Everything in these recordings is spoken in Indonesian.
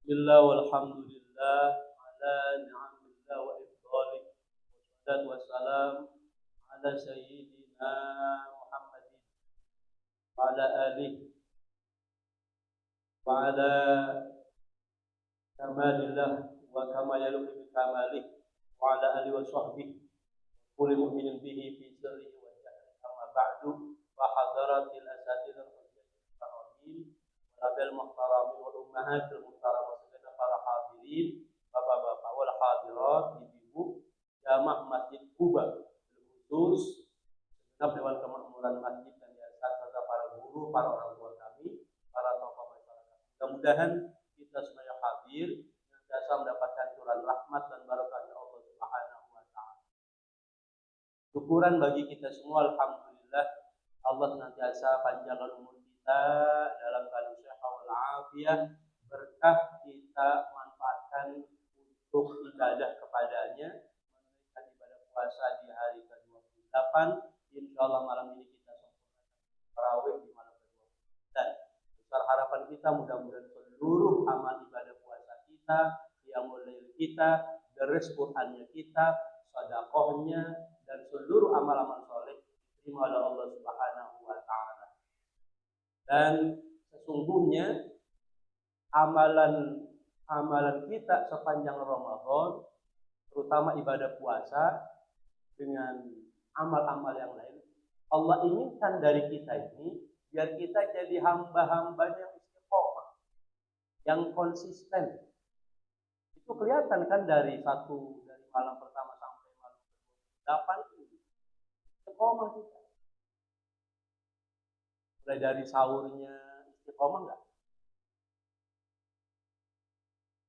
Bismillah walhamdulillah ala ni'amillah wa ifdalih wassalatu wassalam ala sayyidina Muhammadin wa ala alihi wa ala kamalillah wa kama yaluqi bi kamalih wa ala alihi wa sahbihi kulli mu'minin bihi fi sirrihi wa jahrihi amma ba'du fa hadaratil asatidzah al-karim wal muhtaramin wal ummahatil muhtaramat para hadirin, bapak-bapak wal hadirat, ibu-ibu, jamaah Masjid Kuba, khusus segenap Dewan Kemakmuran Masjid dan yayasan serta para guru, para orang tua kami, para tokoh masyarakat. Mudah-mudahan kita semuanya hadir senantiasa mendapatkan curahan rahmat dan barakahnya Allah Subhanahu wa taala. Syukuran bagi kita semua, alhamdulillah Allah senantiasa panjangkan umur kita dalam keadaan sehat wal afiat, berkah kita manfaatkan untuk ibadah kepadanya, menunaikan ibadah puasa di hari ke-28. Insyaallah malam ini kita sempurnakan tarawih di malam ke-29. Besar harapan kita mudah-mudahan seluruh amal ibadah puasa kita, qiyamul lail kita, deres Qur'annya kita, sedekahnya dan seluruh amal-amal soleh diterima oleh Allah Subhanahu wa taala. Dan sesungguhnya amalan kita sepanjang Ramadan, terutama ibadah puasa dengan amal-amal yang lain, Allah inginkan dari kita ini biar kita jadi hamba-hambanya yang istiqomah, yang konsisten. Itu kelihatan kan dari malam pertama sampai malam ke-8 ini istiqomah kita. Mulai dari sahurnya istiqomah enggak?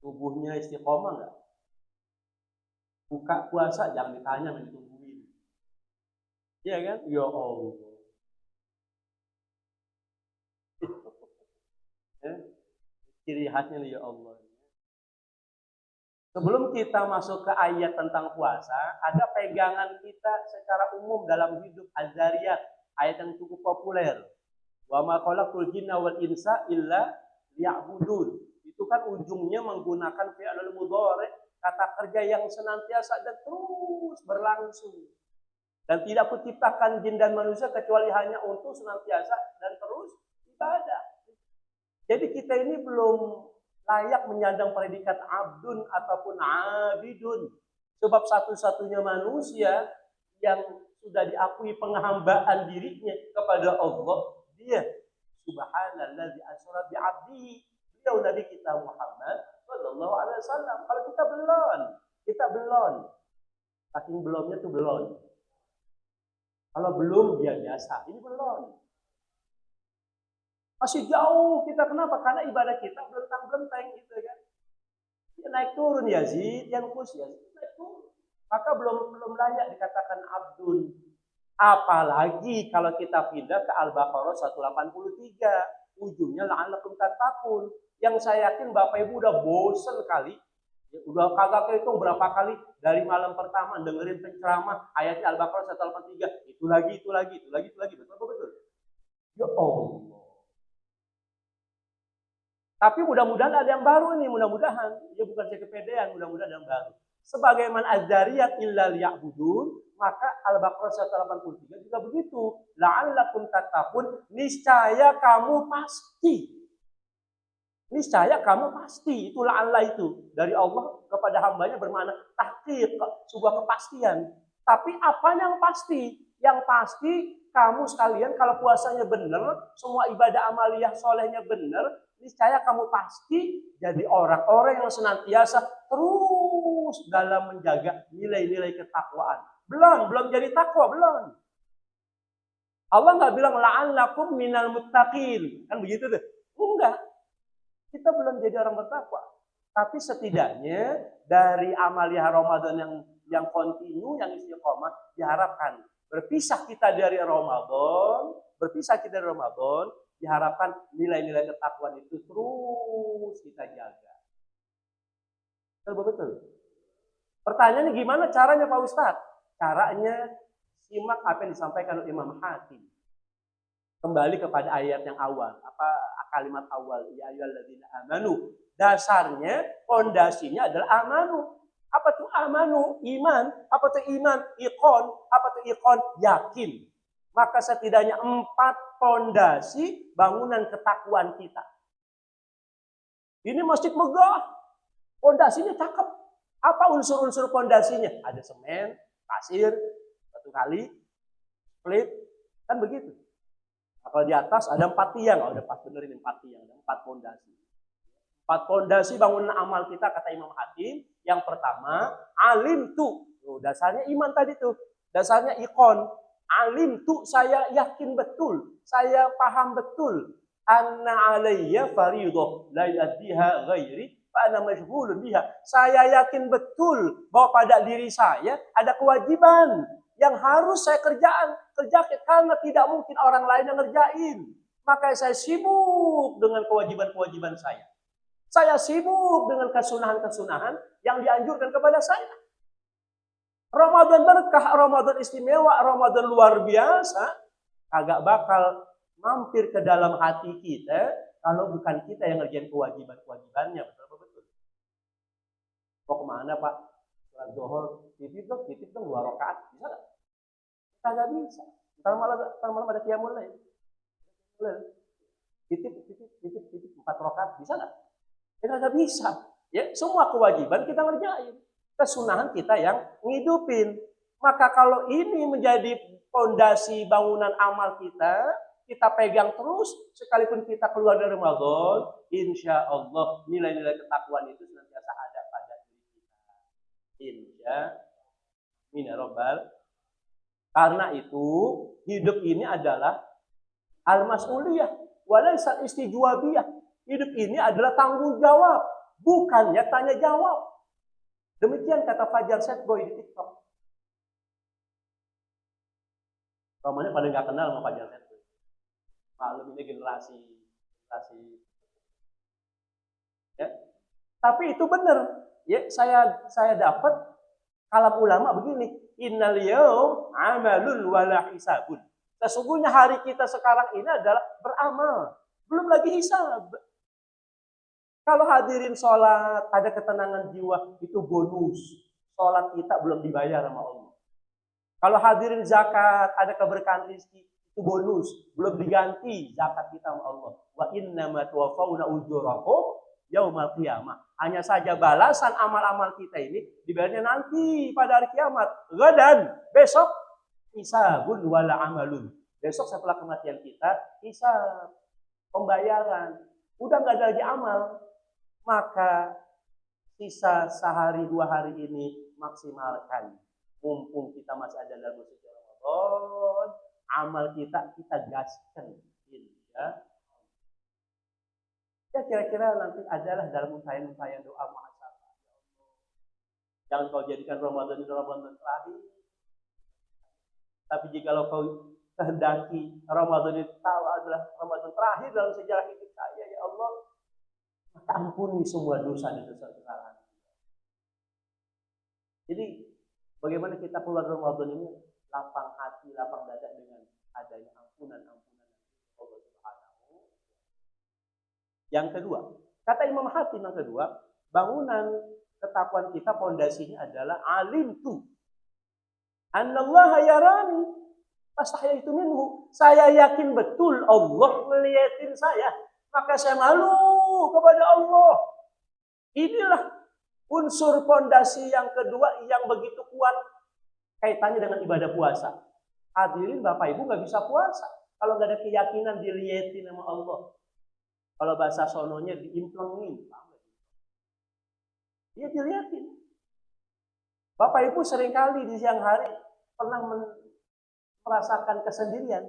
Tubuhnya istiqomah enggak? Buka puasa jangan ditanya, ditungguin. Iya kan? Ya Allah. Ciri khasnya ya Allah. Sebelum kita masuk ke ayat tentang puasa, ada pegangan kita secara umum dalam hidup Az-Zariyat, ayat yang cukup populer. Wa ma khalaqtul jinna wal insa illa liya'budun. Itu kan ujungnya menggunakan fi'lul mudhari, kata kerja yang senantiasa dan terus berlangsung. Dan tidak kuciptakan jin dan manusia kecuali hanya untuk senantiasa dan terus ibadah. Jadi kita ini belum layak menyandang predikat abdun ataupun abidun. Sebab satu-satunya manusia yang sudah diakui penghambaan dirinya kepada Allah, dia subhanallazi asra bi 'abdihi. Beliau Nabi kita Muhammad sallallahu alaihi wasallam. Kalau kita belum. Saking belumnya tuh belum. Kalau belum dia biasa, ini belum. Masih jauh kita, kenapa? Karena ibadah kita belentang-belenteng gitu kan. Dia naik turun Yazid, yang khusus Yazid naik turun. Maka belum layak dikatakan abdun. Apalagi kalau kita pindah ke Al-Baqarah 183, ujungnya la'allakum tattaqun. Yang saya yakin Bapak Ibu udah bosen kali, udah kagak kehitung berapa kali dari malam pertama dengerin penceramah ayatnya Al-Baqarah 183, itu lagi, betul. Ya Allah. Tapi mudah-mudahan ada yang baru nih, mudah-mudahan. Ya bukan saya kepedean, mudah-mudahan ada yang baru. Sebagaimana Az-Zariyat illa liya'budun, maka Al-Baqarah 183 juga begitu. La'allakum tattaqun, niscaya kamu pasti. Itu la'alla itu dari Allah kepada hambanya bermakna tahqiq, sebuah kepastian. Tapi apa yang pasti? Yang pasti kamu sekalian kalau puasanya benar, semua ibadah amaliyah solehnya benar, niscaya kamu pasti jadi orang-orang yang senantiasa terus dalam menjaga nilai-nilai ketakwaan. Belum jadi takwa, belum. Allah nggak bilang la'allakum minal muttaqin, kan begitu deh. Enggak. Kita belum jadi orang bertakwa. Tapi setidaknya dari amaliyah Ramadan yang kontinu, yang istiqomah, diharapkan berpisah kita dari Ramadan, diharapkan nilai-nilai ketakwaan itu terus kita jaga. Betul. Pertanyaannya gimana caranya Pak Ustadz? Caranya simak apa yang disampaikan oleh Imam Hakim. Kembali kepada ayat yang awal. Apa kalimat awal ya ayyuhalladzina amanu. Dasarnya, pondasinya adalah amanu. Apa tuh amanu? Iman. Apa tuh iman? Iqon. Apa tuh iqon? Yakin. Maka setidaknya 4 pondasi bangunan ketakwaan kita. Ini masjid megah. Pondasinya cakep. Apa unsur-unsur pondasinya? Ada semen, pasir, batu kali, split, kan begitu. Nah, kalau di atas ada 4 tiang, ada pas bener ini 4 tiang, ada 4 pondasi. 4 pondasi bangunan amal kita kata Imam Hatim. Yang pertama, alim tu. Dasarnya iman tadi tuh. Dasarnya iqon. Alim tu, saya yakin betul, saya paham betul. Anna alayya faridah la yaddiha ghairi fa ana majhulun biha. Saya yakin betul bahwa pada diri saya ada kewajiban yang harus saya kerjakan karena tidak mungkin orang lain yang ngerjain. Maka saya sibuk dengan kewajiban-kewajiban saya. Saya sibuk dengan kesunahan-kesunahan yang dianjurkan kepada saya. Ramadan berkah, Ramadan istimewa, Ramadan luar biasa. Agak bakal mampir ke dalam hati kita kalau bukan kita yang ngerjain kewajiban-kewajibannya. Betul-betul. Mau kemana Pak? Sholat zuhur, titip dong 2 rakaat. Bisa nggak? Kagak bisa. Ntar malam ada qiyamul lail. Titip 4 rakaat. Bisa nggak? Ya nggak bisa. Ya, semua kewajiban kita ngerjain. Kesunahan kita yang ngidupin. Maka kalau ini menjadi fondasi bangunan amal kita pegang terus, sekalipun kita keluar dari Ramadan, insya Allah nilai-nilai ketakwaan itu senantiasa ada pada diri kita. Insya Allah. Karena itu, hidup ini adalah al-mas'uliyah, walaysat istijwabiyah. Hidup ini adalah tanggung jawab, bukannya tanya jawab. Demikian kata Fajar Setboy di TikTok. Romanya pada nggak kenal sama Fajar Setboy. Maklum ini generasi. Ya. Tapi itu benar. Ya, saya dapat kalam ulama begini. Innal yaum amalun wala hisabun. Sesungguhnya hari kita sekarang ini adalah beramal, belum lagi hisab. Kalau hadirin sholat, ada ketenangan jiwa, itu bonus. Sholat kita belum dibayar sama Allah. Kalau hadirin zakat, ada keberkahan rezeki, itu bonus. Belum diganti zakat kita sama Allah. Wa innama tuwaffawna ujurakum yaumal qiyamah. Hanya saja balasan amal-amal kita ini dibayarnya nanti pada hari kiamat. Gadan, besok, hisabun wala amalun. Besok setelah kematian kita, hisab, pembayaran. Udah nggak ada lagi amal. Maka sisa sehari 2 hari ini maksimalkan. Mumpung kita masih ada dalam bulan Ramadan, amal kita gaskan. Ya kira-kira nanti adalah dalam untayan-untayan doa muhasabah. Jangan kau jadikan Ramadan ini Ramadan terakhir. Tapi jika kau kehendaki Ramadan itu adalah Ramadan terakhir dalam sejarah hidup saya, ya Allah, maka ampuni semua dosa dan dosa kesalahan. Jadi bagaimana kita keluar dari Ramadan ini lapang hati, lapang dada dengan adanya ampunan Allah Subhanahu. Yang kedua, kata Imam Hatim yang kedua, bangunan ketakwaan kita pondasinya adalah alim tu annallaha yarani fastahyaitu minhu. Saya yakin betul Allah melihatin saya, maka saya malu kepada Allah. Inilah unsur pondasi yang kedua yang begitu kuat kaitannya dengan ibadah puasa. Hadirin Bapak Ibu nggak bisa puasa kalau nggak ada keyakinan dilihatin sama Allah. Kalau bahasa sononya diimplengin, dia dilihatin. Bapak Ibu seringkali di siang hari pernah merasakan kesendirian,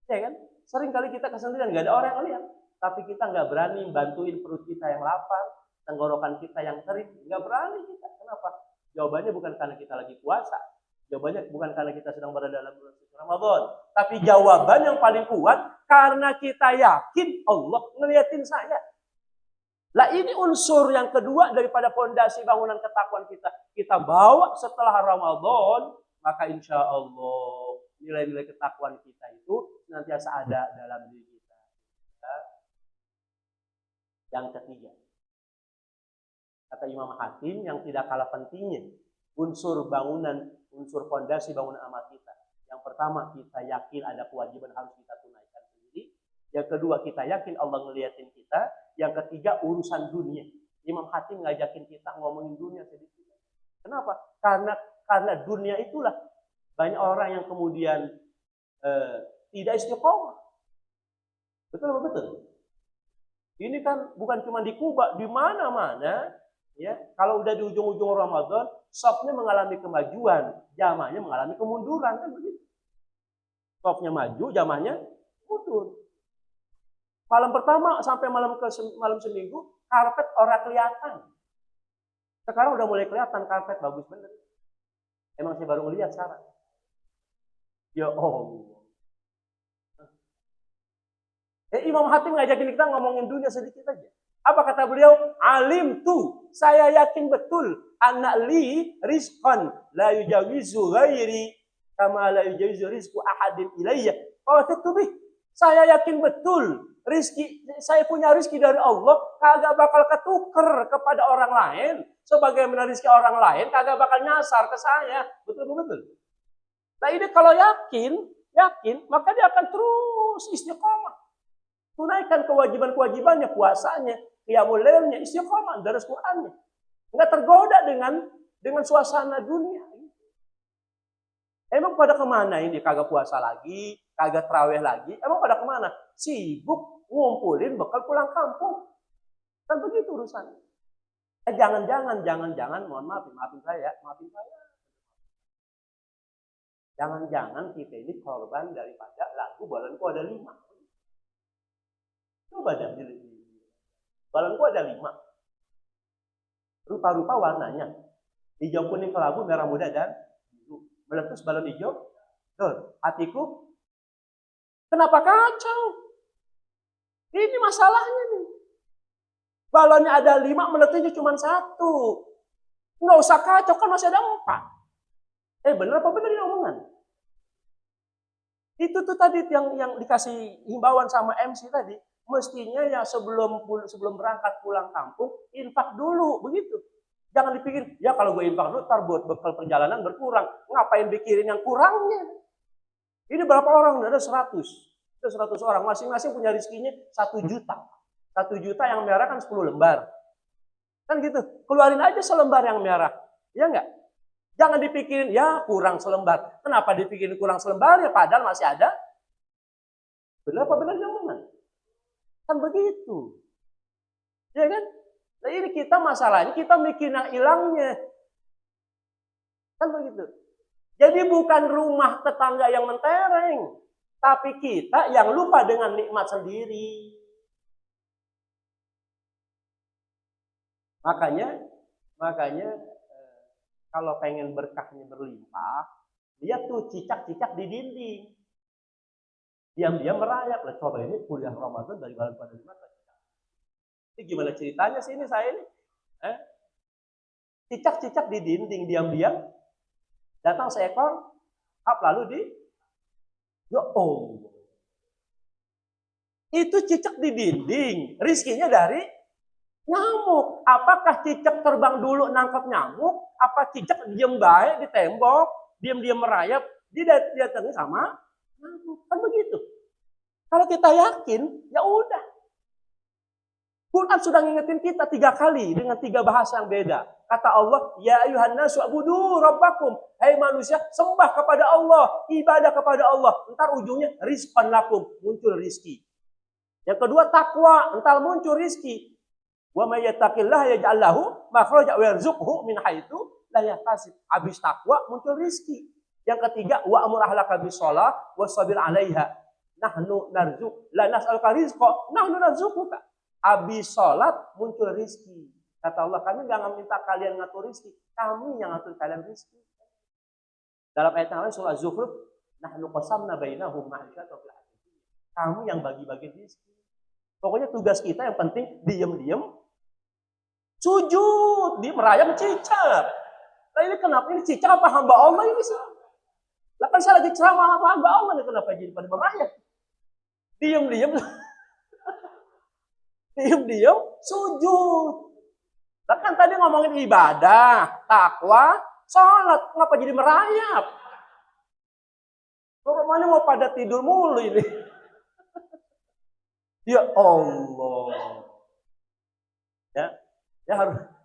ya kan? Seringkali kita kesendirian, nggak ada orang yang lihat. Tapi kita nggak berani bantuin perut kita yang lapar, tenggorokan kita yang kering, nggak berani kita. Kenapa? Jawabannya bukan karena kita lagi puasa, jawabannya bukan karena kita sedang berada dalam bulan suci Ramadan, tapi jawaban yang paling kuat karena kita yakin Allah ngeliatin saya. Lah ini unsur yang kedua daripada pondasi bangunan ketakwaan kita. Kita bawa setelah Ramadan, maka insya Allah nilai-nilai ketakwaan kita itu senantiasa ada dalam diri kita. Yang ketiga, kata Imam Hakim yang tidak kalah pentingnya, unsur fondasi bangunan amal kita. Yang pertama, kita yakin ada kewajiban harus kita tunaikan sendiri. Yang kedua, kita yakin Allah ngeliatin kita. Yang ketiga, urusan dunia. Imam Hakim ngajakin kita ngomongin dunia sedikit. Kenapa? Karena dunia itulah banyak orang yang kemudian tidak istiqomah. Betul. Ini kan bukan cuma di Kuba, di mana-mana. Ya, kalau udah di ujung-ujung Ramadan, shopnya mengalami kemajuan, jamaahnya mengalami kemunduran, kan begitu. Shopnya maju, jamaahnya mundur. Malam pertama sampai malam seminggu, karpet orang kelihatan. Sekarang udah mulai kelihatan karpet bagus bener. Emang saya baru ngeliat sekarang. Ya Allah. Imam Hatim ngajakin kita ngomongin dunia sedikit aja. Apa kata beliau? Alim tu, saya yakin betul. Anak li rizqan la yujawizu ghairi kama la yujawizu rizqu ahadin ilayya. Saya yakin betul. Rizki, saya punya rizki dari Allah, kagak bakal ketuker kepada orang lain. Sebagaimana rizki orang lain, kagak bakal nyasar ke saya. Betul. Nah ini kalau yakin, maka dia akan terus istiqomah. Tunaikan kewajiban-kewajibannya, puasanya, qiyamul lailnya, istiqomah, daras Qur'annya. Enggak tergoda dengan suasana dunia. Emang pada kemana ini? Kagak puasa lagi, kagak tarawih lagi. Emang pada kemana? Sibuk ngumpulin bekal pulang kampung. Kan begitu urusannya. Jangan, mohon maafin saya. Jangan kita ini korban daripada lagu Balanku ada 5. Coba dah dilihat. Balanku ada 5. Rupa-rupa warnanya. Hijau, kuning, kelabu, merah muda, dan biru. Meletus balon hijau. Tuh, hatiku. Kenapa kacau? Ini masalahnya nih. Balonnya ada 5, meletusnya cuma 1. Nggak usah kacau, kan masih ada 4. Bener apa bener ini omongan? Itu tuh tadi yang dikasih himbauan sama MC tadi. Mestinya ya sebelum berangkat pulang kampung, infak dulu, begitu. Jangan dipikir, ya kalau gue infak dulu, ntar buat bekal perjalanan berkurang. Ngapain pikirin yang kurangnya? Ini berapa orang? Ada 100. Ada 100 orang, masing-masing punya rezekinya 1 juta. 1 juta yang merah kan 10 lembar. Kan gitu, keluarin aja selembar yang merah. Ya enggak? Jangan dipikirin, ya kurang selembar. Kenapa dipikirin kurang selembar? Ya padahal masih ada. Benar apa benar omongan? Kan begitu. Ya kan? Nah ini kita masalahnya, kita mikirin yang hilangnya. Kan begitu. Jadi bukan rumah tetangga yang mentereng. Tapi kita yang lupa dengan nikmat sendiri. Makanya kalau pengen berkahnya berlimpah, lihat tuh cicak-cicak di dinding. Diam-diam merayap. Coba ini kuliah Ramadan dari bulan pada 5. Ini gimana ceritanya sih ini saya ini? Cicak-cicak di dinding diam-diam. Datang seekor, lalu ya Allah. Itu cicak di dinding, rizkinya dari nyamuk. Apakah cicak terbang dulu nangkap nyamuk? Apa cicak diam baik di tembok, diam-diam merayap, dia datangnya sama nyamuk. Kan begitu. Kalau kita yakin, ya udah. Quran sudah ngingetin kita 3 kali dengan 3 bahasa yang beda. Kata Allah, ya ayuhan nasu ubudu rabbakum. Hai manusia, sembah kepada Allah, ibadah kepada Allah. Entar ujungnya rizqan lakum, muncul rizki. Yang kedua takwa, entar muncul rizki. Wa may yattaqillaha yaj'al lahu makhraja wa yarzuqhu min haitsu la yahtasib. Habis takwa muncul rizki. Yang ketiga, wa amur ahlaka bis-shalah wasbir 'alaiha. Nahnu narzuq, la nas'aluka rizqa, nahnu narzuquka. Habis sholat muncul rizki. Kata Allah, kami nggak minta kalian ngatur rizki, kami yang ngatur kalian rizki. Dalam ayat yang lain surah Az-Zukhruf, nahnu qasamna bainahum ma'isyatal fil hayatid dunya. Kami yang bagi-bagi rizki. Pokoknya tugas kita yang penting diam-diam sujud, di merayap cicak. Nah ini kenapa ini cicak apa hamba Allah ini sih? Lah kan saya lagi ceramah hamba Allah nih, kenapa jadi pada merayap? Diam-diam. Diam-diam sujud. Nah, kan tadi ngomongin ibadah, takwa, sholat. Ngapa jadi merayap? Rumahnya mau pada tidur mulu ini. Ya Allah. Ya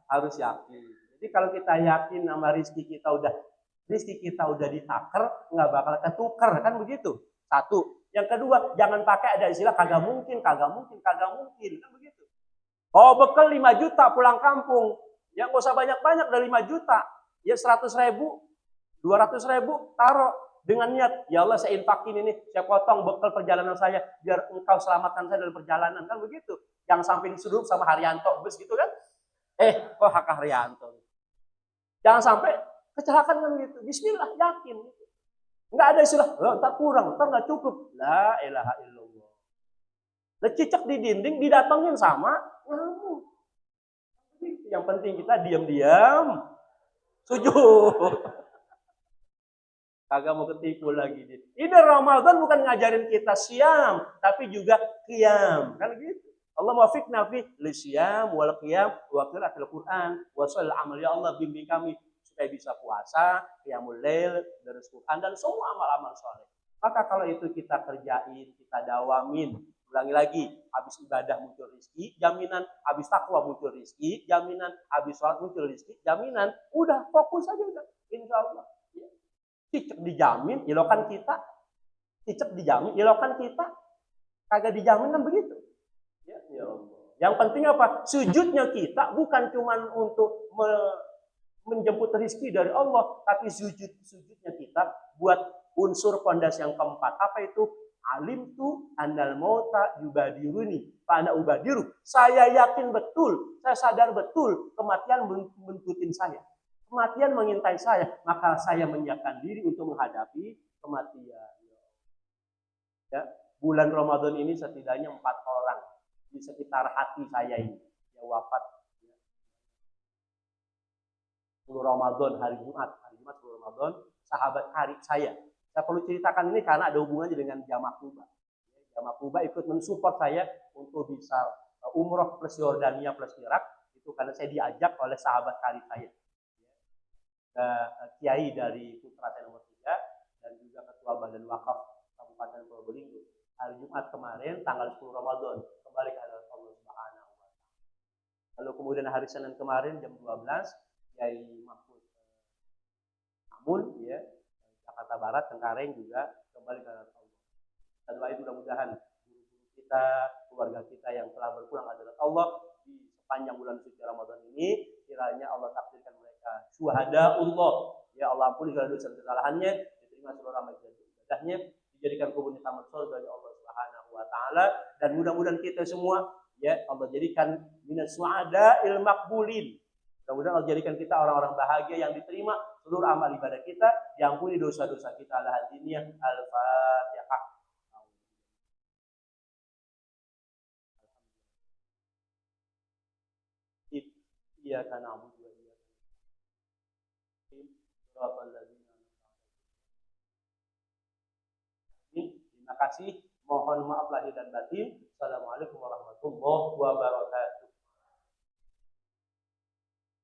harus yakin. Jadi kalau kita yakin nama rizki kita udah ditaker, nggak bakal ketuker, kan begitu. Satu. Yang kedua, jangan pakai ada istilah kagak mungkin, kan begitu. Oh, bekal 5 juta pulang kampung. Ya nggak usah banyak-banyak, dari 5 juta. Ya 100.000, 200.000, taruh. Dengan niat, ya Allah saya infakin ini, saya potong bekal perjalanan saya, biar engkau selamatkan saya dalam perjalanan. Kan begitu. Jangan sampai disuruh sama Haryanto, bus gitu kan. Kok Hak Haryanto. Jangan sampai kecelakaan kan gitu. Bismillah, yakin. Enggak ada istilah, tak kurang, tak nggak cukup. La ilaha illallah. Lecicek di dinding, didatengin sama ngamuk. Yang penting kita diam-diam sujud. Kagak mau ketipu lagi. Ini Ramadan bukan ngajarin kita siam, tapi juga qiyam. Kan gitu. Allah muwaffiqna fi lisyam wal qiyam wa qiraatil Qur'an wa shol amal. Ya Allah bimbing kami supaya bisa puasa, qiyamul lail, terus Quran dan semua amal-amal soleh. Maka kalau itu kita kerjain, kita dawamin, ulangi lagi, habis ibadah muncul rizki, jaminan, habis takwa muncul rizki, jaminan, habis sholat muncul rizki, jaminan, udah fokus aja udah, insya Allah. Cicek dijamin, ilokan kita, kagak dijamin kan begitu. Ya Allah. Yang penting apa? Sujudnya kita bukan cuma untuk menjemput rezeki dari Allah, tapi sujudnya kita buat unsur pondasi yang keempat. Apa itu? Alim tu annal mauta yubadiruni, fa ana ubadiru. Saya yakin betul, saya sadar betul kematian menuntutin saya. Kematian mengintai saya, maka saya menyiapkan diri untuk menghadapi kematian. Ya, bulan Ramadan ini setidaknya 4 orang di sekitar hati saya ini yang wafat. 10 Ramadan, hari Jumat 10 Ramadan, sahabat karib saya. Saya perlu ceritakan ini karena ada hubungannya dengan Jamaah Kuba. Jamaah Kuba ikut mensupport saya untuk bisa umroh plus Yordania plus Irak. Itu karena saya diajak oleh sahabat karib saya. Kiai dari Putra saya nomor 3 dan juga Ketua Badan Wakaf Kabupaten Probolinggo. Hari Jumat kemarin tanggal 10 Ramadan kembali ke Allah Subhanahu wa taala. Lalu kemudian hari Senin kemarin jam 12 Kiai Mahfud Amun ya Jakarta Barat Cengkareng juga kembali ke Allah. Dan doain mudah-mudahan guru-guru kita, keluarga kita yang telah berpulang adalah Allah di sepanjang bulan suci Ramadan ini kiranya Allah takdirkan mereka syuhada Allah. Ya Allah ampuni segala dosa kesalahannya, diterima seluruh amal ibadahnya, dijadikan kubur taman surga dari Allah Subhanahu wa taala dan mudah-mudahan kita semua ya Allah jadikan minas su'ada'il maqbulin. Mudah-mudahan Allah jadikan kita orang-orang bahagia yang diterima seluruh amal ibadah kita, diampuni dosa-dosa kita ala hadiniyah. Al-Fatihah. Iyyaka na'budu wa iyyaka nasta'in. Shiratal ladzina Terima kasih. Mohon maaf lahir dan batin. Assalamualaikum warahmatullahi wabarakatuh.